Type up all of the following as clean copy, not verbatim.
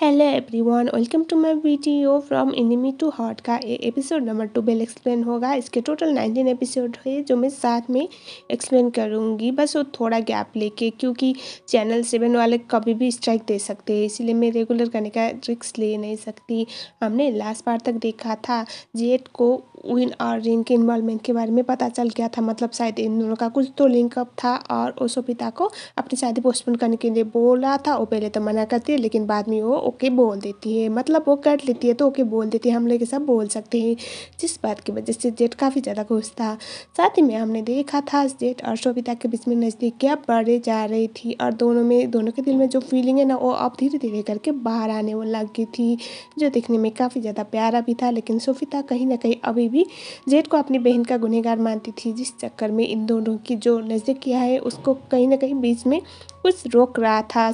Hello everyone, welcome to my video from enemy to heart का episode number 12 explain होगा। इसके total 19 episode है जो मैं साथ में एक्सप्लेन करूँगी, बस वो थोड़ा गैप लेके, क्योंकि चैनल 7 वाले कभी भी स्ट्राइक दे सकते हैं, इसलिए मैं रेगुलर करने का रिस्क ले नहीं सकती। हमने लास्ट पार्ट तक देखा था, जेट को विन और रिन के इन्वॉल्वमेंट के बारे में पता चल गया था, मतलब शायद इन दोनों का कुछ तो लिंकअप था और वो सोफिता को अपनी शादी पोस्टपोन करने के लिए बोल रहा था। वो पहले तो मना करती है, लेकिन बाद में वो ओके बोल देती है, मतलब वो कर लेती है तो ओके बोल देती है। हम लोग ये सब बोल सकते हैं, जिस बात की वजह से जेट काफ़ी ज़्यादा खुश था। साथ ही में हमने देखा था जेट और सोफिता के बीच में नज़दीकियाँ बढ़े जा रही थी और दोनों के दिल में जो फीलिंग है ना, वो अब धीरे धीरे करके बाहर आने वो लग गई थी, जो देखने में काफ़ी ज़्यादा प्यारा भी था। लेकिन सोफिता कहीं ना कहीं अभी भी जेट को अपनी बहन का गुनहगार मानती थी, जिस चक्कर में इन दोनों की जो नज़दीकियाँ है उसको कहीं ना कहीं बीच में कुछ रोक रहा था।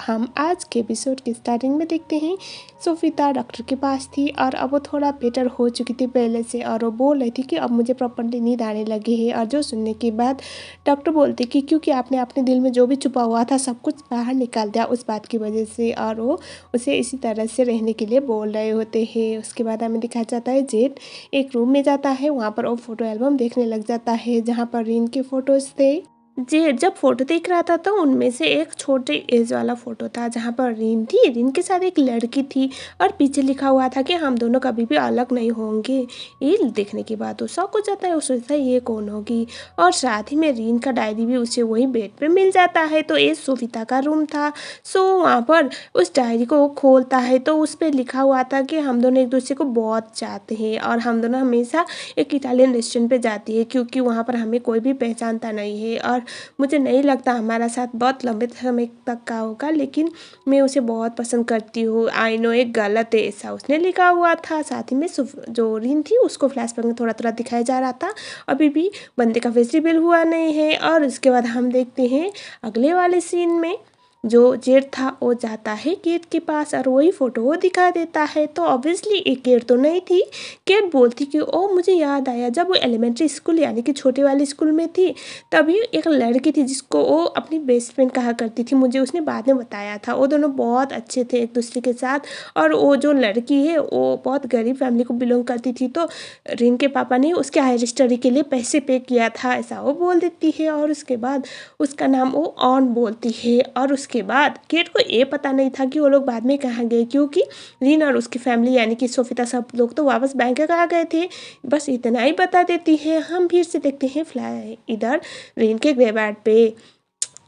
हम आज के एपिसोड की स्टार्टिंग में देखते हैं, सोफिता डॉक्टर के पास थी और अब वो थोड़ा बेटर हो चुकी थी पहले से, और वो बोल रही थी कि अब मुझे प्रॉपर्ली नींद आने लगी है। और जो सुनने के बाद डॉक्टर बोलते कि क्योंकि आपने अपने दिल में जो भी छुपा हुआ था सब कुछ बाहर निकाल दिया उस बात की वजह से, और वो उसे इसी तरह से रहने के लिए बोल रहे होते हैं। उसके बाद हमें दिखाया जाता है जेट एक रूम में जाता है, वहाँ पर वो फोटो एल्बम देखने लग जाता है जहाँ पर रीन के फोटोज थे। जी, जब फ़ोटो देख रहा था तो उनमें से एक छोटे एज वाला फ़ोटो था जहाँ पर रीन थी, रीन के साथ एक लड़की थी और पीछे लिखा हुआ था कि हम दोनों कभी भी अलग नहीं होंगे। ये देखने के बाद वो शॉक हो जाता है, वो सोचता है ये कौन होगी, और साथ ही में रीन का डायरी भी उसे वही बेड पे मिल जाता है। तो ये सोफिता का रूम था। वहाँ पर उस डायरी को वो खोलता है तो उस पर लिखा हुआ था कि हम दोनों एक दूसरे को बहुत चाहते हैं और हम दोनों हमेशा एक इटालियन रेस्टोरेंट पे जाती है, क्योंकि वहाँ पर हमें कोई भी पहचानता नहीं है और मुझे नहीं लगता हमारा साथ बहुत लंबे समय तक का होगा, लेकिन मैं उसे बहुत पसंद करती हूँ। आई नो एक गलत है, ऐसा उसने लिखा हुआ था। साथ ही में जो रीन थी उसको फ्लैशबैक में थोड़ा थोड़ा दिखाया जा रहा था, अभी भी बंदे का फेस रिवील हुआ नहीं है। और उसके बाद हम देखते हैं अगले वाले सीन में जो जेट था वो जाता है केट के पास और वही फ़ोटो वो दिखा देता है। तो ऑब्वियसली एक केट तो नहीं थी। केट बोलती कि ओ मुझे याद आया, जब वो एलिमेंट्री स्कूल यानी कि छोटे वाले स्कूल में थी तभी एक लड़की थी जिसको वो अपनी बेस्ट फ्रेंड कहा करती थी, मुझे उसने बाद में बताया था। वो दोनों बहुत अच्छे थे एक दूसरे के साथ, और वो जो लड़की है वो बहुत गरीब फैमिली को बिलोंग करती थी, तो रिन के पापा ने उसके हायर स्टडी के लिए पैसे पे किया था, ऐसा वो बोल देती है। और उसके बाद उसका नाम वो ऑन बोलती है। और उसके बाद केट को ये पता नहीं था कि वो लोग बाद में कहाँ गए, क्योंकि रीन और उसकी फैमिली यानी कि सोफिता सब लोग तो वापस बैंकॉक आ गए थे। बस इतना ही बता देती है। हम फिर से देखते हैं फ्लाई इधर रीन के ग्रेवयार्ड पे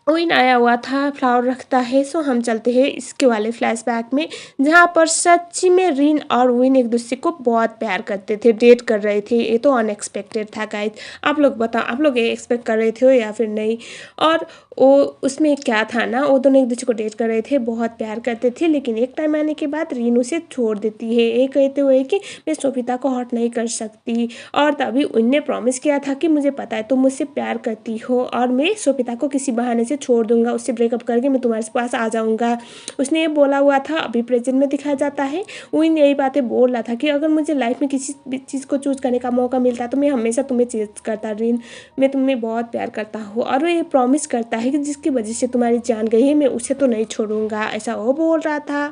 विन आया हुआ था, फ्लावर रखता है। हम चलते हैं इसके वाले फ्लैशबैक में, जहाँ पर सच्ची में रीन और विन एक दूसरे को बहुत प्यार करते थे, डेट कर रहे थे। ये तो अनएक्सपेक्टेड था गाइज। आप लोग बताओ, आप लोग ये एक्सपेक्ट कर रहे थे या फिर नहीं? और वो उसमें क्या था ना, वो दोनों एक दूसरे को डेट कर रहे थे, बहुत प्यार करते थे, लेकिन एक टाइम आने के बाद रीन उसे छोड़ देती है, ये कहते हुए कि मैं सोफिता को हर्ट नहीं कर सकती। और तभी उनने प्रॉमिस किया था कि मुझे पता है तुम मुझसे प्यार करती हो और मैं सोफिता को किसी बहाने से छोड़ दूंगा, उससे ब्रेकअप करके मैं तुम्हारे पास आ जाऊंगा। उसने ये बोला हुआ था। अभी प्रेजेंट में दिखाया जाता है, वो इन यही बातें बोल रहा था कि अगर मुझे लाइफ में किसी भी चीज़ को चूज करने का मौका मिलता तो मैं हमेशा तुम्हें चूज करता रीन, मैं तुम्हें बहुत प्यार करता हूँ। और वो ये प्रॉमिस करता है कि जिसकी वजह से तुम्हारी जान गई है मैं उसे तो नहीं छोड़ूंगा, ऐसा वो बोल रहा था।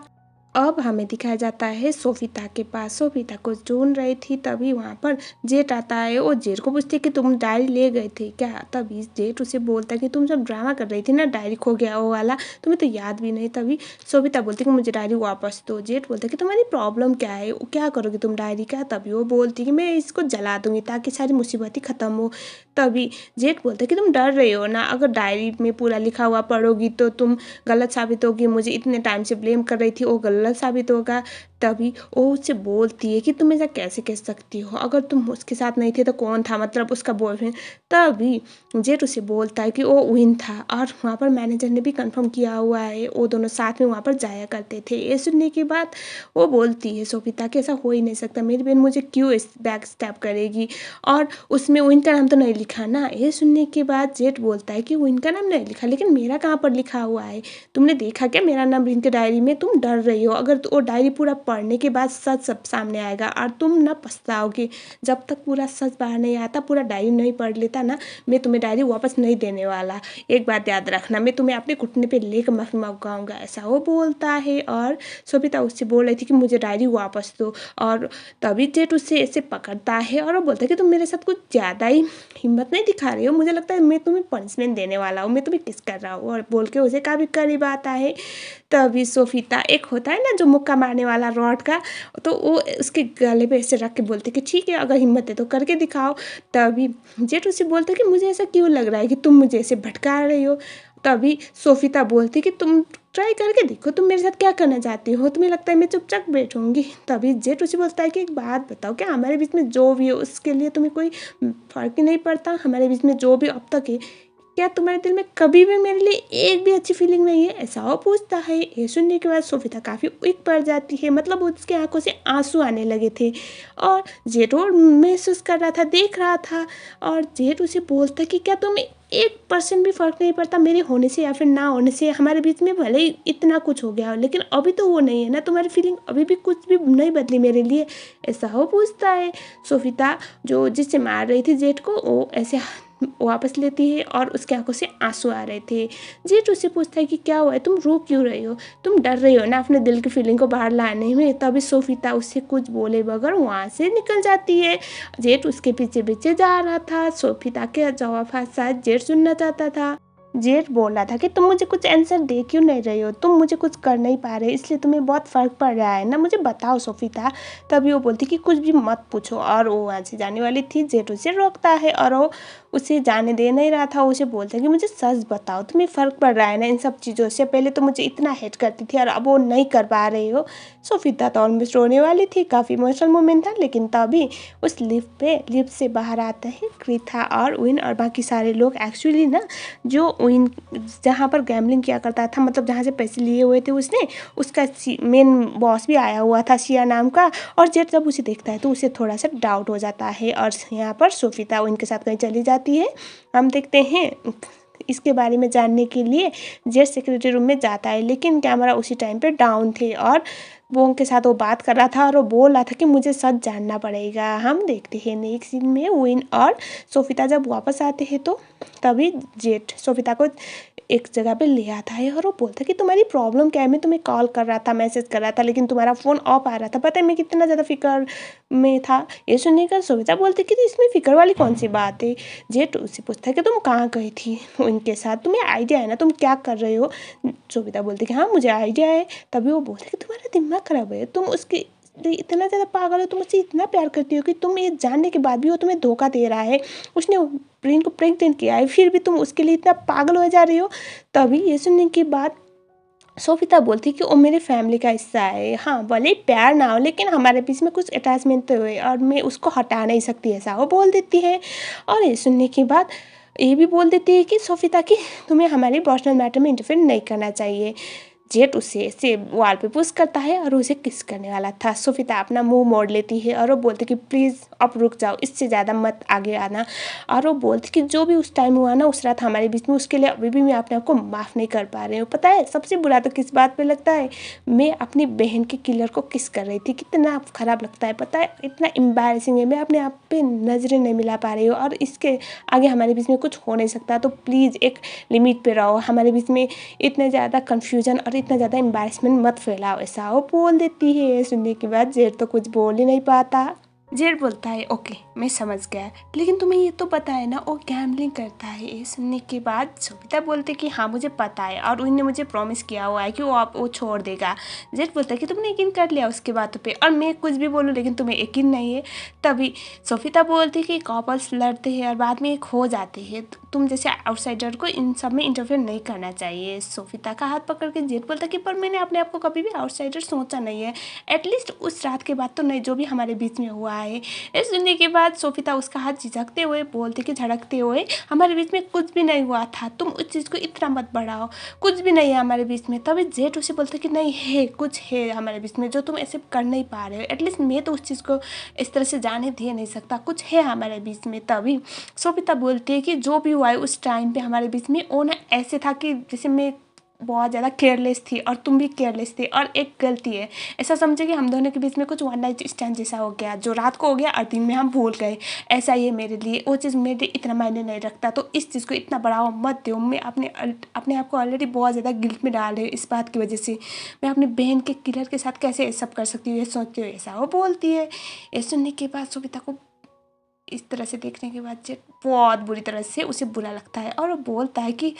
अब हमें दिखाया जाता है सोफिता के पास, सोफिता को ढूंढ रही थी, तभी वहाँ पर जेट आता है। वो जेट को पूछते कि तुम डायरी ले गए थे क्या? तभी जेट उसे बोलता है कि तुम जब ड्रामा कर रही थी ना, डायरी खो गया वो वाला, तुम्हें तो याद भी नहीं। तभी सोफिता बोलती कि मुझे डायरी वापस दो। जेट बोलता है कि तुम्हारी प्रॉब्लम क्या है, क्या करोगे तुम डायरी का? तभी वो बोलती कि मैं इसको जला दूंगी ताकि सारी मुसीबतें ख़त्म हो। तभी जेट बोलता है कि तुम डर रही हो ना, अगर डायरी में पूरा लिखा हुआ पढ़ोगी तो तुम गलत साबित होगी, मुझे इतने टाइम से ब्लेम कर रही थी वो गलत साबित होगा। तभी वो उससे बोलती है कि तुम ऐसा कैसे कह सकती हो, अगर तुम उसके साथ नहीं थे तो कौन था, मतलब उसका बॉयफ्रेंड। तभी जेट उसे बोलता है कि वो विन था, और वहाँ पर मैनेजर ने भी कंफर्म किया हुआ है, वो दोनों साथ में वहाँ पर जाया करते थे। ये सुनने के बाद वो बोलती है सोफिता कि ऐसा हो ही नहीं सकता, मेरी बहन मुझे क्यों इस बैक स्टैप करेगी, और उसमें विन का नाम तो नहीं लिखा ना। ये सुनने के बाद जेट बोलता है कि विन का नाम नहीं लिखा, लेकिन मेरा कहाँ पर लिखा हुआ है, तुमने देखा क्या मेरा नाम रिन की डायरी में? तुम डर रही हो, अगर वो डायरी पूरा पढ़ने के बाद सच सब सामने आएगा और तुम ना पछताओगे। जब तक पूरा सच बाहर नहीं आता, पूरा डायरी नहीं पढ़ लेता ना, मैं तुम्हें डायरी वापस नहीं देने वाला। एक बात याद रखना, मैं तुम्हें अपने घुटने पे लेकर माफ़ी मांगाऊंगा, ऐसा वो बोलता है। और सोफिता उससे बोल रही थी कि मुझे डायरी वापस दो, और तभी जेठ उससे ऐसे पकड़ता है और वो बोलता है कि तुम मेरे साथ कुछ ज़्यादा ही हिम्मत नहीं दिखा रही हो, मुझे लगता है मैं तुम्हें पनिशमेंट देने वाला हूँ, मैं तुम्हें किस कर रहा हूँ, और बोल के उसे काफ़ी करीब आता है। तभी सोफिता, एक होता है ना जो मुक्का मारने वाला रॉड का, तो वो उसके गले पे ऐसे रख के बोलते कि ठीक है, अगर हिम्मत है तो करके दिखाओ। तभी जेठ उसे बोलते कि मुझे ऐसा क्यों लग रहा है कि तुम मुझे ऐसे भटका रही हो। तभी सोफिता बोलती कि तुम ट्राई करके देखो, तुम मेरे साथ क्या करना चाहती हो, तुम्हें लगता है मैं चुपचाप बैठूंगी। तभी जेठ उसे बोलता है कि एक बात बताओ, क्या हमारे बीच में जो भी हो उसके लिए तुम्हें कोई फर्क ही नहीं पड़ता? हमारे बीच में जो भी अब तक है, क्या तुम्हारे दिल में कभी भी मेरे लिए एक भी अच्छी फीलिंग नहीं है? ऐसा वो पूछता है। ये सुनने के बाद सोफिता काफ़ी वीक पड़ जाती है, मतलब उसके आंखों से आंसू आने लगे थे। और जेठ और महसूस कर रहा था, देख रहा था। और जेठ उसे बोलता कि क्या तुम्हें 1% भी फर्क नहीं पड़ता मेरे होने से या फिर ना होने से? हमारे बीच में भले ही इतना कुछ हो गया हो, लेकिन अभी तो वो नहीं है ना, तुम्हारी फीलिंग अभी भी कुछ भी नहीं बदली मेरे लिए? ऐसा वो पूछता है। सोफिता, जो जिससे मार रही थी जेठ को, वो ऐसे वापस लेती है और उसके आंखों से आंसू आ रहे थे। जेठ उससे पूछता है कि क्या हुआ है, तुम रो क्यों रही हो? तुम डर रही हो ना अपने दिल की फीलिंग को बाहर लाने में। तभी सोफिता उससे कुछ बोले बगैर वहाँ से निकल जाती है। जेठ उसके पीछे पीछे जा रहा था। सोफिता के जवाब शायद जेठ सुनना चाहता था। जेठ बोल रहा था कि तुम मुझे कुछ आंसर दे क्यों नहीं रही हो, तुम मुझे कुछ कर नहीं पा रहे, इसलिए तुम्हें बहुत फ़र्क पड़ रहा है ना, मुझे बताओ सोफिता। तभी वो बोलती कि कुछ भी मत पूछो, और वो वहाँ से जाने वाली थी। जेठ उसे रोकता है और वो उसे जाने दे नहीं रहा था। उसे बोलता है कि मुझे सच बताओ, तुम्हें फ़र्क पड़ रहा है ना इन सब चीज़ों से? पहले तो मुझे इतना हेट करती थी और अब वो नहीं कर पा रही हो। सोफिता तो ऑलमोस्ट रोने वाली थी, काफ़ी इमोशनल मोमेंट था। लेकिन तभी उस लिफ्ट से बाहर आते हैं कृथा और विन और बाकी सारे लोग। एक्चुअली ना, जो विन जहाँ पर गैम्बलिंग किया करता था, मतलब जहाँ से पैसे लिए हुए थे उसने, उसका मेन बॉस भी आया हुआ था, शिया नाम का। और जेठ जब उसे देखता है तो उसे थोड़ा सा डाउट हो जाता है, और यहाँ पर सोफिता उनके साथ कहीं चली जाती है। हम देखते हैं इसके बारे में जानने के लिए जेठ सेक्रेटरी रूम में जाता है, लेकिन कैमरा उसी टाइम पे डाउन थे और वो उनके साथ वो बात कर रहा था और वो बोल रहा था कि मुझे सच जानना पड़ेगा। हम देखते हैं नेक्स्ट सीन में विन और सोफिता जब वापस आते हैं तो तभी जेठ सोफिता को एक जगह पे ले आता है और वो बोलता है कि तुम्हारी प्रॉब्लम क्या है? मैं तुम्हें कॉल कर रहा था, मैसेज कर रहा था, लेकिन तुम्हारा फ़ोन ऑफ आ रहा था। पता है मैं कितना ज़्यादा फिक्र में था। ये सुनने का सोफिता बोलती कि इसमें फ़िक्र वाली कौन सी बात है? जेठ उससे पूछता है कि तुम कहाँ गई थी उनके साथ, तुम्हें आइडिया है ना तुम क्या कर रहे हो? सोफिता बोलती कि हाँ मुझे आइडिया है। तभी वो बोलते कि तुम्हारा दिमाग खराब है, तुम उसके इतना ज़्यादा पागल हो, तुम उससे इतना प्यार करती हो कि तुम ये जानने के बाद भी वो तुम्हें धोखा दे रहा है, उसने ब्रेन को प्रेग्नेंट किया है, फिर भी तुम उसके लिए इतना पागल हो जा रही हो। तभी ये सुनने के बाद सोफिता बोलती कि वो मेरे फैमिली का हिस्सा है। हाँ, भले ही प्यार ना हो, लेकिन हमारे बीच में कुछ अटैचमेंट तो है और मैं उसको हटा नहीं सकती, ऐसा वो बोल देती है। और ये सुनने के बाद ये भी बोल देती है कि सोफिता कि तुम्हें हमारी पर्सनल मैटर में इंटरफेयर नहीं करना चाहिए। जेट उसे ऐसे वाल पे पुश करता है और उसे किस करने वाला था। सोफिता अपना मुंह मोड़ लेती है और वो बोलती कि प्लीज़ अब रुक जाओ, इससे ज़्यादा मत आगे आना। और वो बोलती कि जो भी उस टाइम हुआ ना, उस रात हमारे बीच में, उसके लिए अभी भी मैं अपने आप को माफ़ नहीं कर पा रही हूँ। पता है सबसे बुरा तो किस बात पे लगता है? मैं अपनी बहन के किलर को किस कर रही थी, कितना ख़राब लगता है। पता है इतना एम्बैरेसिंग है, मैं अपने आप पे नज़रें नहीं मिला पा रही हूँ और इसके आगे हमारे बीच में कुछ हो नहीं सकता। तो प्लीज़ एक लिमिट पे रहो, हमारे बीच में इतने ज़्यादा कन्फ्यूजन और इतना ज़्यादा एम्बैरेसमेंट मत फैलाओ, ऐसा वो बोल देती है। सुनने के बाद जेठ तो कुछ बोल ही नहीं पाता। जेठ बोलता है ओके मैं समझ गया, लेकिन तुम्हें ये तो पता है ना वो गैम्बलिंग करता है। ये सुनने के बाद सोफिता बोलते कि हाँ मुझे पता है और उन्होंने मुझे प्रॉमिस किया हुआ है कि वो छोड़ देगा। जेठ बोलता है कि तुमने यकीन कर लिया उसकी बातों पे, और मैं कुछ भी बोलूँ लेकिन तुम्हें यकीन नहीं है। तभी सोफिता बोलती कि कपल्स लड़ते हैं और बाद में एक हो जाते हैं, तुम जैसे आउटसाइडर को इन सब में इंटरफेयर नहीं करना चाहिए। सोफिता का हाथ पकड़ के जेठ बोलता कि पर मैंने अपने आप को कभी भी आउटसाइडर सोचा नहीं है, एटलीस्ट उस रात के बाद तो नहीं, जो भी हमारे बीच में हुआ है। इस सुनने के बाद सोफिता उसका हाथ झिझकते हुए बोलती कि झड़कते हुए, हमारे बीच में कुछ भी नहीं हुआ था, तुम उस चीज़ को इतना मत बढ़ाओ, कुछ भी नहीं है हमारे बीच में। तभी जेठ उसे बोलते कि नहीं है, कुछ है हमारे बीच में जो तुम ऐसे कर नहीं पा रहे हो, एटलीस्ट मैं तो उस चीज़ को इस तरह से जाने दे नहीं सकता, कुछ है हमारे बीच में। तभी सोफिता बोलती है कि जो भी हुआ है उस टाइम पे हमारे बीच में वो ना ऐसे था कि जैसे मैं बहुत ज़्यादा केयरलेस थी और तुम भी केयरलेस थे और एक गलती है, ऐसा समझे कि हम दोनों के बीच में कुछ वन नाइट स्टैंड जैसा हो गया, जो रात को हो गया और दिन में हम भूल गए। ऐसा ही है मेरे लिए, वो चीज़ मेरे लिए इतना मायने नहीं रखता, तो इस चीज़ को इतना बढ़ावा मत दो। मैं अपने आप को ऑलरेडी बहुत ज़्यादा गिल्ट में डाल रही हूँ इस बात की वजह से। मैं अपनी बहन के किलर के साथ कैसे ये सब कर सकती हूँ, ये सोचती हूँ। ऐसा वो बोलती है। ये सुनने के बाद सुविता को, इस तरह से देखने के बाद जेट बहुत बुरी तरह से उसे बुरा लगता है और वो बोलता है कि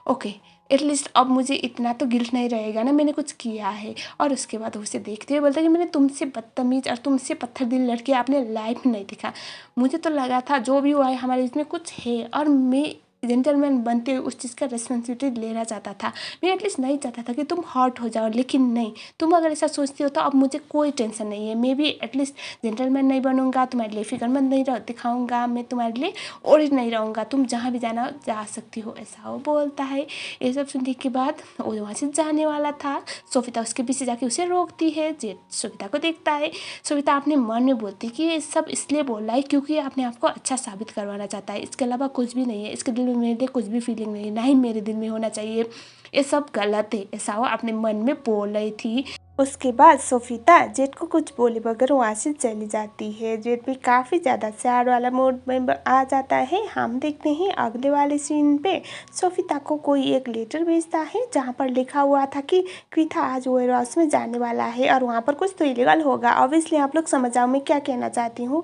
ओके, एटलीस्ट अब मुझे इतना तो गिल्ट नहीं रहेगा ना, मैंने कुछ किया है। और उसके बाद उसे देखते हुए बोलता है कि मैंने तुमसे बदतमीज और तुमसे पत्थर दिल लड़के अपने लाइफ में नहीं देखा। मुझे तो लगा था जो भी हुआ है हमारे बीच में कुछ है और मैं जेंटलमैन बनते हुए उस चीज़ का रिस्पॉन्सिबिलिटी लेना चाहता था। मैं एटलीस्ट नहीं चाहता था कि तुम हर्ट हो जाओ, लेकिन नहीं, तुम अगर ऐसा सोचती हो तो अब मुझे कोई टेंशन नहीं है। मैं भी एटलीस्ट जेंटलमैन नहीं बनूंगा, तुम्हारे लिए फिक्रमंद नहीं दिखाऊंगा, मैं तुम्हारे लिए और नहीं रहूँगा, तुम जहाँ भी जाना जा सकती हो, ऐसा वो बोलता है। ये सब सुनने के बाद वो वहाँ से जाने वाला था। सोफिता उसके पीछे जाके उसे रोकती है। जेट सोफिता को देखता है। सोफिता अपने मन में बोलती है कि ये सब इसलिए बोल रहा है क्योंकि ये अपने आप को अच्छा साबित करवाना चाहता है, इसके अलावा कुछ भी नहीं है, इसके दिल में मेरे लिए कुछ भी फीलिंग नहीं है, ना ही मेरे दिल में होना चाहिए, ये सब गलत है, ऐसा वो अपने मन में बोल रही थी। उसके बाद सोफिता जेट को कुछ बोले बगैर वहाँ से चली जाती है। जेट भी काफ़ी ज़्यादा सैड वाला मूड में आ जाता है। हम देखते हैं अगले वाले सीन पे सोफिता को कोई एक लेटर भेजता है जहाँ पर लिखा हुआ था कि कृथा आज वेयर हाउस में जाने वाला है और वहाँ पर कुछ तो इलीगल होगा। ऑब्वियसली आप लोग समझ आओ मैं क्या कहना चाहती हूँ।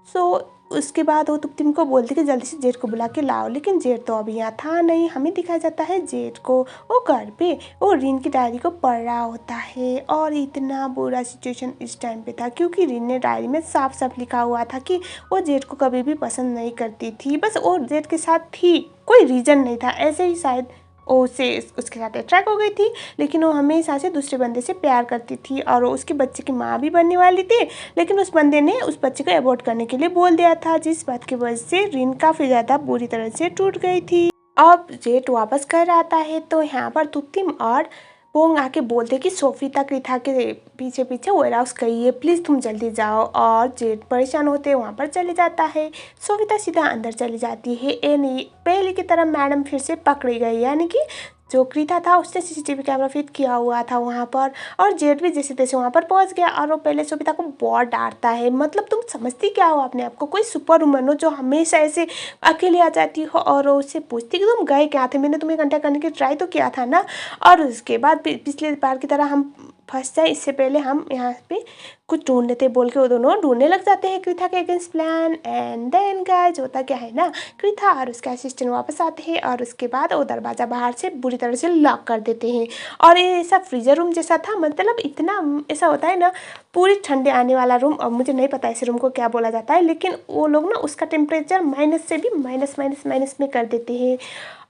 सो उसके बाद वो तुप्तिम को बोलती कि जल्दी से जेठ को बुला के लाओ, लेकिन जेठ तो अभी यहाँ था नहीं। हमें दिखाया जाता है जेठ को वो घर पे वो रीन की डायरी को पढ़ रहा होता है और इतना बुरा सिचुएशन इस टाइम पे था क्योंकि रीन ने डायरी में साफ साफ लिखा हुआ था कि वो जेठ को कभी भी पसंद नहीं करती थी, बस वो जेठ के साथ थी, कोई रीज़न नहीं था, ऐसे ही शायद वो उसके साथ अट्रैक्ट हो गई थी, लेकिन वो हमेशा से दूसरे बंदे से प्यार करती थी और वो उसके बच्चे की माँ भी बनने वाली थी, लेकिन उस बंदे ने उस बच्चे को अबॉर्ट करने के लिए बोल दिया था, जिस बात की वजह से रीन काफ़ी ज़्यादा बुरी तरह से टूट गई थी। अब जेठ वापस घर आता है तो यहाँ पर तुप्तिम और पोंग आके बोलते कि सोफिता कृथा के पीछे पीछे वेयर हाउस गई है, प्लीज़ तुम जल्दी जाओ। और जेठ परेशान होते वहाँ पर चले जाता है। सोफिता सीधा अंदर चली जाती है। ए नहीं, पहले की तरह मैडम फिर से पकड़ी गई, यानी कि जो कृथा था उसने सीसीटीवी कैमरा फिट किया हुआ था वहाँ पर और जेठ भी जैसे तैसे वहाँ पर पहुँच गया और वो पहले सोफिता को बहुत डांटता है, मतलब तुम समझती क्या हो अपने आप को, कोई सुपर वुमन हो जो हमेशा ऐसे अकेले आ जाती हो। और उससे पूछती कि तुम गए क्या थे, मैंने तुम्हें कांटेक्ट करने की ट्राई तो किया था ना। और उसके बाद पिछले बार की तरह हम फंस जाए इससे पहले हम यहाँ पे कुछ ढूंढ लेते बोल के वो दोनों ढूंढने लग जाते हैं कृथा के against plan. And then guys होता क्या है ना, कृथा और उसके असिस्टेंट वापस आते हैं और उसके बाद वो दरवाज़ा बाहर से बुरी तरह से लॉक कर देते हैं। और ये ऐसा फ्रीजर रूम जैसा था, मतलब इतना ऐसा होता है ना पूरी ठंडे आने वाला रूम, और मुझे नहीं पता ऐसे रूम को क्या बोला जाता है, लेकिन वो लोग ना उसका टेम्परेचर माइनस से भी माइनस माइनस माइनस में कर देते हैं।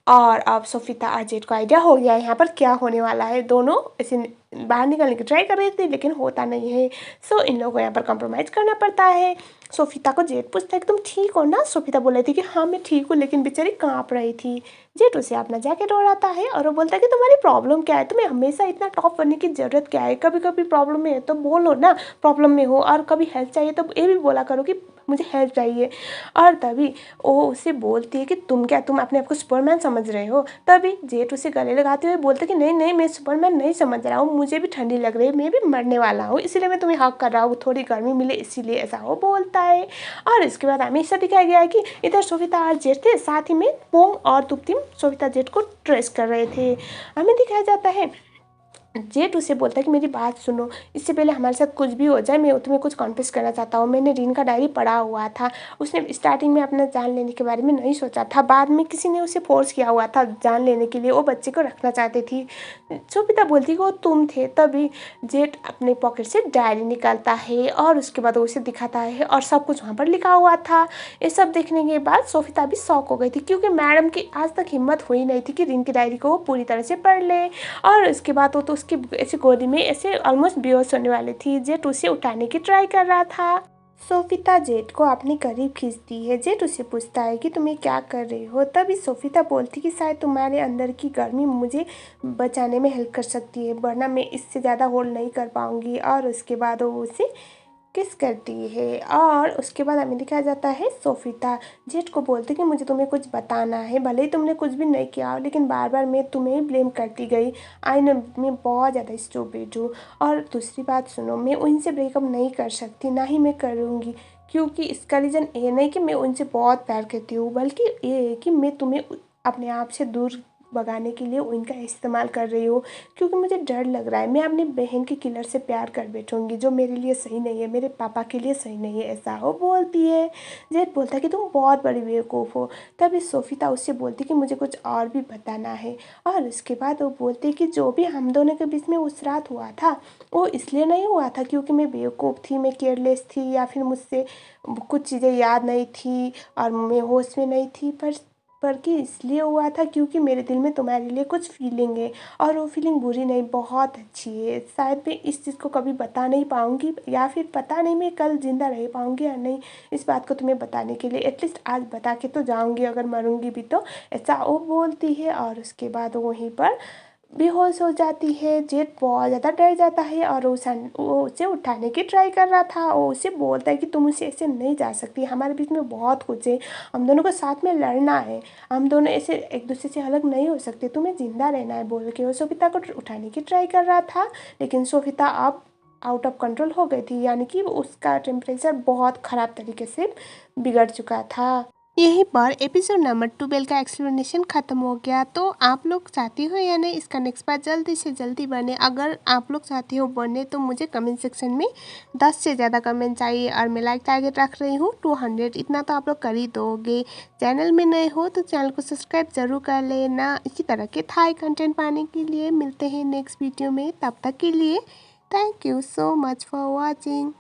और अब सोफिता और जेठ को आइडिया हो गया यहाँ पर क्या होने वाला है। दोनों ऐसे बाहर निकलने की ट्राई कर रहे थे लेकिन होता नहीं है। सो इन लोगों को यहाँ पर कॉम्प्रोमाइज़ करना पड़ता है। सोफिता को जेठ पूछता है कि तुम ठीक हो ना। सोफिता बोल रही थी कि हाँ मैं ठीक हूँ, लेकिन बेचारी काँप रही थी। जेठ उसे अपना जैकेट ओढ़ाता है और वो बोलता है कि तुम्हारी प्रॉब्लम क्या है, तुम्हें हमेशा इतना टॉप बनने की ज़रूरत क्या है, कभी कभी प्रॉब्लम में है तो बोलो ना प्रॉब्लम में हो, और कभी हेल्प चाहिए तो ये भी बोला करो कि मुझे हेल्प चाहिए। और तभी वो उसे बोलती है कि तुम अपने आप को सुपरमैन समझ रहे हो। तभी जेठ उसे गले लगाते हुए बोलते कि नहीं नहीं मैं सुपरमैन नहीं समझ रहा हूँ, मुझे भी ठंडी लग रही है, मैं भी मरने वाला हूँ, इसीलिए मैं तुम्हें हक कर रहा हूँ, थोड़ी गर्मी मिले इसीलिए, ऐसा वो बोलता है। और इसके बाद हमेशा दिखाया गया है कि इधर सोफिता और जेठ थे, साथ ही में पोंग और तुप्तिम सोफिता जेठ को ट्रेस कर रहे थे। हमें दिखाया जाता है जेठ उसे बोलता है कि मेरी बात सुनो, इससे पहले हमारे साथ कुछ भी हो जाए मैं तुम्हें कुछ कॉन्फेस करना चाहता हूँ। मैंने रीन का डायरी पढ़ा हुआ था, उसने स्टार्टिंग में अपना जान लेने के बारे में नहीं सोचा था, बाद में किसी ने उसे फोर्स किया हुआ था जान लेने के लिए, वो बच्चे को रखना चाहती थी। सोफिता बोलती कि वो तुम थे। तभी जेठ अपने पॉकेट से डायरी निकालता है और उसके बाद वो उसे दिखाता है और सब कुछ वहाँ पर लिखा हुआ था। ये सब देखने के बाद सोफिता भी शॉक हो गई थी क्योंकि मैडम की आज तक हिम्मत हुई नहीं थी कि रीन की डायरी को वो पूरी तरह से पढ़ ले। और उसके बाद वो तो उसकी ऐसी गोदी में ऐसे ऑलमोस्ट बेहोश होने वाली थी। जेठ उसे उठाने की ट्राई कर रहा था। सोफिता जेठ को अपने करीब खींचती है। जेठ उसे पूछता है कि तुम ये क्या कर रही हो। तभी सोफिता बोलती कि शायद तुम्हारे अंदर की गर्मी मुझे बचाने में हेल्प कर सकती है, वरना मैं इससे ज़्यादा होल्ड नहीं कर पाऊंगी। और उसके बाद वो उसे किस करती है। और उसके बाद हमें दिखाया जाता है सोफिता जेठ को बोलती कि मुझे तुम्हें कुछ बताना है, भले ही तुमने कुछ भी नहीं किया हो लेकिन बार बार मैं तुम्हें ही ब्लेम करती गई। आई नो मैं बहुत ज़्यादा स्टूपिड हूँ। और दूसरी बात सुनो, मैं उनसे ब्रेकअप नहीं कर सकती, ना ही मैं करूँगी, क्योंकि इसका रीज़न ये नहीं कि मैं उनसे बहुत प्यार करती हूँ, बल्कि ये है कि मैं तुम्हें अपने आप से दूर भगाने के लिए उनका इस्तेमाल कर रही हूँ, क्योंकि मुझे डर लग रहा है मैं अपनी बहन के किलर से प्यार कर बैठूंगी, जो मेरे लिए सही नहीं है, मेरे पापा के लिए सही नहीं है, ऐसा वो बोलती है। जेड बोलता है कि तुम बहुत बड़ी बेवकूफ़ हो। तब इस सोफिता उससे बोलती कि मुझे कुछ और भी बताना है। और उसके बाद वो बोलती कि जो भी हम दोनों के बीच में उस रात हुआ था वो इसलिए नहीं हुआ था क्योंकि मैं बेवकूफ़ थी, मैं केयरलेस थी, या फिर मुझसे कुछ चीज़ें याद नहीं थी और मैं होश में नहीं थी, पर बल्कि इसलिए हुआ था क्योंकि मेरे दिल में तुम्हारे लिए कुछ फीलिंग है। और वो फीलिंग बुरी नहीं, बहुत अच्छी है। शायद मैं इस चीज़ को कभी बता नहीं पाऊँगी, या फिर पता नहीं मैं कल ज़िंदा रह पाऊँगी या नहीं इस बात को तुम्हें बताने के लिए। एटलीस्ट आज बता के तो जाऊँगी, अगर मरूँगी भी तो। ऐसा वो बोलती है और उसके बाद वहीं पर बेहोश हो जाती है। जेट बहुत ज़्यादा डर जाता है और वो उसे उठाने की ट्राई कर रहा था। वो उसे बोलता है कि तुम उसे ऐसे नहीं जा सकती, हमारे बीच में बहुत कुछ है, हम दोनों को साथ में लड़ना है, हम दोनों ऐसे एक दूसरे से अलग नहीं हो सकते, तुम्हें जिंदा रहना है, बोल के वो सोफिता को उठाने की ट्राई कर रहा था। लेकिन सोफिता अब आउट ऑफ कंट्रोल हो गई थी, यानी कि उसका टेम्परेचर बहुत ख़राब तरीके से बिगड़ चुका था। यहीं पर एपिसोड नंबर 12 का एक्सप्लेनेशन खत्म हो गया। तो आप लोग चाहती हो या नहीं इसका नेक्स्ट पार्ट जल्दी से जल्दी बने? अगर आप लोग चाहती हो बने तो मुझे कमेंट सेक्शन में 10 से ज़्यादा कमेंट चाहिए, और मैं लाइक टारगेट रख रही हूँ 200। इतना तो आप लोग कर ही दोगे। चैनल में नए हो तो चैनल को सब्सक्राइब जरूर कर लेना। इसी तरह के थाई कंटेंट पाने के लिए मिलते हैं नेक्स्ट वीडियो में। तब तक के लिए thank you so much for watching.